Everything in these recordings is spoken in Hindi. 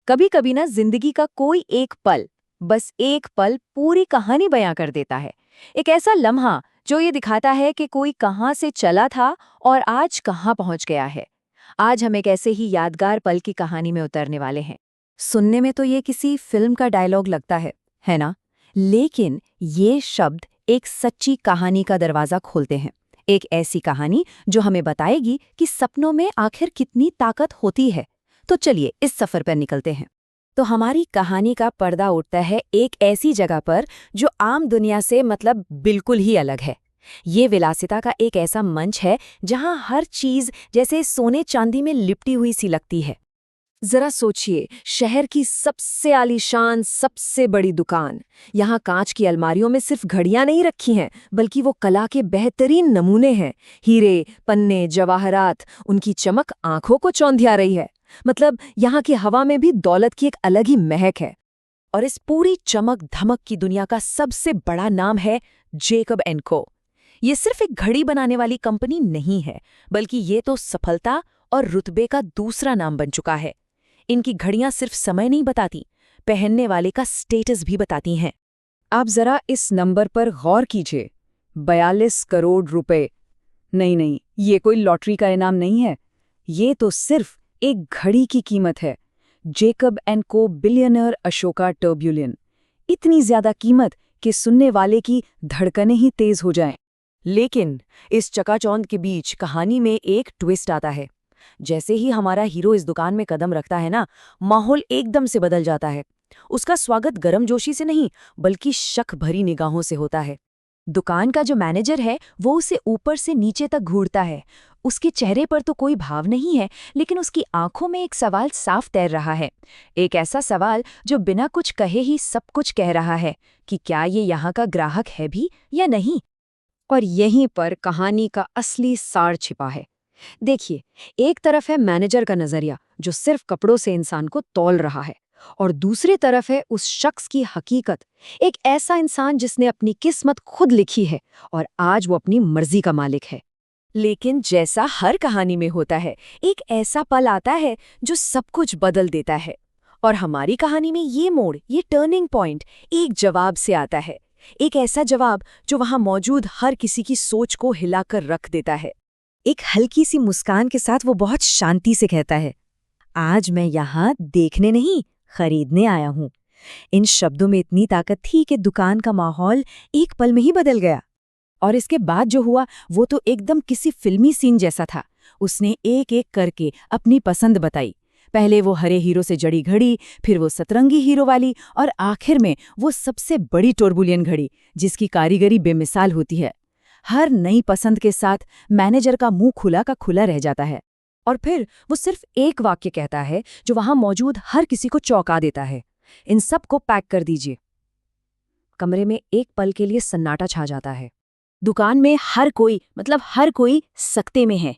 कभी कभी ना जिंदगी का कोई एक पल, बस एक पल पूरी कहानी बयां कर देता है। एक ऐसा लम्हा जो ये दिखाता है कि कोई कहाँ से चला था और आज कहाँ पहुंच गया है। आज हम एक ऐसे ही यादगार पल की कहानी में उतरने वाले हैं। सुनने में तो ये किसी फिल्म का डायलॉग लगता है ना? लेकिन ये शब्द एक सच्ची कहानी का दरवाजा खोलते हैं। एक ऐसी कहानी जो हमें बताएगी कि सपनों में आखिर कितनी ताकत होती है। तो चलिए इस सफर पर निकलते हैं। तो हमारी कहानी का पर्दा उठता है एक ऐसी जगह पर जो आम दुनिया से मतलब बिल्कुल ही अलग है। ये विलासिता का एक ऐसा मंच है जहां हर चीज जैसे सोने चांदी में लिपटी हुई सी लगती है। जरा सोचिए, शहर की सबसे आलीशान सबसे बड़ी दुकान। यहाँ कांच की अलमारियों में सिर्फ घड़ियां नहीं रखी हैं, बल्कि वो कला के बेहतरीन नमूने हैं। हीरे, पन्ने, जवाहरात, उनकी चमक आंखों को चौंधिया रही है। मतलब यहाँ की हवा में भी दौलत की एक अलग ही महक है। और इस पूरी चमक धमक की दुनिया का सबसे बड़ा नाम है जेकब एंड को। ये सिर्फ एक घड़ी बनाने वाली कंपनी नहीं है, बल्कि ये तो सफलता और रुतबे का दूसरा नाम बन चुका है। इनकी घड़ियां सिर्फ समय नहीं बताती, पहनने वाले का स्टेटस भी बताती हैं। आप जरा इस नंबर पर गौर कीजिए, 42 करोड़ रुपए। नहीं, ये कोई लॉटरी का इनाम नहीं है। ये तो सिर्फ एक घड़ी की कीमत है। जेकब एंड को बिलियनर अशोका टर्ब्यूलियन। इतनी ज्यादा कीमत कि सुनने वाले की धड़कनें ही तेज हो जाएं। लेकिन इस चकाचौंध के बीच कहानी में एक ट्विस्ट आता है। जैसे ही हमारा हीरो इस दुकान में कदम रखता है ना, माहौल एकदम से बदल जाता है। उसका स्वागत गर्मजोशी से नहीं, बल्कि शक भरी निगाहों से होता है। दुकान का जो मैनेजर है वो उसे ऊपर से नीचे तक घूरता है। उसके चेहरे पर तो कोई भाव नहीं है, लेकिन उसकी आंखों में एक सवाल साफ तैर रहा है। एक ऐसा सवाल जो बिना कुछ कहे ही सब कुछ कह रहा है कि क्या ये यहाँ का ग्राहक है भी या नहीं। और यहीं पर कहानी का असली सार छिपा है। देखिए, एक तरफ है मैनेजर का नजरिया जो सिर्फ कपड़ों से इंसान को तौल रहा है, और दूसरी तरफ है उस शख्स की हकीकत, एक ऐसा इंसान जिसने अपनी किस्मत खुद लिखी है और आज वो अपनी मर्जी का मालिक है। लेकिन जैसा हर कहानी में होता है, एक ऐसा पल आता है जो सब कुछ बदल देता है। और हमारी कहानी में ये मोड़, ये टर्निंग पॉइंट एक जवाब से आता है। एक ऐसा जवाब जो वहां मौजूद हर किसी की सोच को हिलाकर रख देता है। एक हल्की सी मुस्कान के साथ वो बहुत शांति से कहता है, आज मैं यहाँ देखने नहीं, खरीदने आया हूँ। इन शब्दों में इतनी ताकत थी कि दुकान का माहौल एक पल में ही बदल गया। और इसके बाद जो हुआ वो तो एकदम किसी फिल्मी सीन जैसा था। उसने एक एक करके अपनी पसंद बताई। पहले वो हरे हीरो से जड़ी घड़ी, फिर वो सतरंगी हीरो वाली, और आखिर में वो सबसे बड़ी टर्ब्यूलियन घड़ी जिसकी कारीगरी बेमिसाल होती है। हर नई पसंद के साथ मैनेजर का मुंह खुला का खुला रह जाता है। और फिर वो सिर्फ एक वाक्य कहता है जो वहां मौजूद हर किसी को चौंका देता है, इन सब को पैक कर दीजिए। कमरे में एक पल के लिए सन्नाटा छा जाता है। दुकान में हर कोई सकते में है।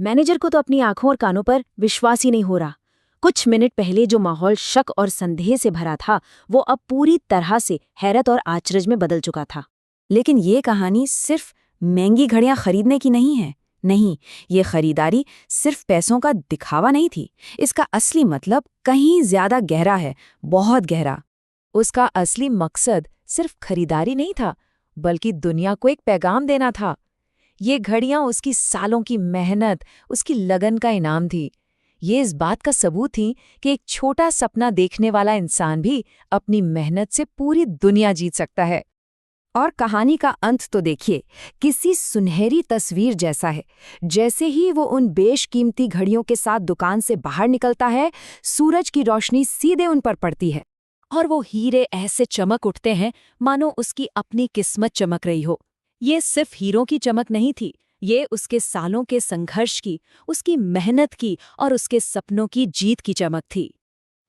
मैनेजर को तो अपनी आंखों और कानों पर विश्वास ही नहीं हो रहा। कुछ मिनट पहले जो माहौल शक और संदेह से भरा था, वो अब पूरी तरह से हैरत और आश्चर्य में बदल चुका था। लेकिन ये कहानी सिर्फ महंगी घड़ियां खरीदने की नहीं है। नहीं, ये खरीदारी सिर्फ पैसों का दिखावा नहीं थी। इसका असली मतलब कहीं ज्यादा गहरा है, बहुत गहरा। उसका असली मकसद सिर्फ खरीदारी नहीं था, बल्कि दुनिया को एक पैगाम देना था। ये घड़ियां उसकी सालों की मेहनत, उसकी लगन का इनाम थी। ये इस बात का सबूत थी कि एक छोटा सपना देखने वाला इंसान भी अपनी मेहनत से पूरी दुनिया जीत सकता है। और कहानी का अंत तो देखिए, किसी सुनहरी तस्वीर जैसा है। जैसे ही वो उन बेशकीमती घड़ियों के साथ दुकान से बाहर निकलता है, सूरज की रोशनी सीधे उन पर पड़ती है और वो हीरे ऐसे चमक उठते हैं मानो उसकी अपनी किस्मत चमक रही हो। ये सिर्फ हीरों की चमक नहीं थी, ये उसके सालों के संघर्ष की, उसकी मेहनत की और उसके सपनों की जीत की चमक थी।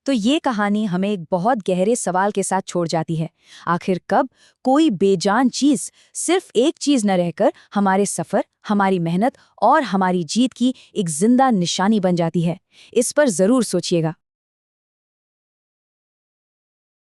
तो ये कहानी हमें एक बहुत गहरे सवाल के साथ छोड़ जाती है। आखिर कब कोई बेजान चीज सिर्फ एक चीज न रहकर हमारे सफर, हमारी मेहनत और हमारी जीत की एक जिंदा निशानी बन जाती है? इस पर जरूर सोचिएगा।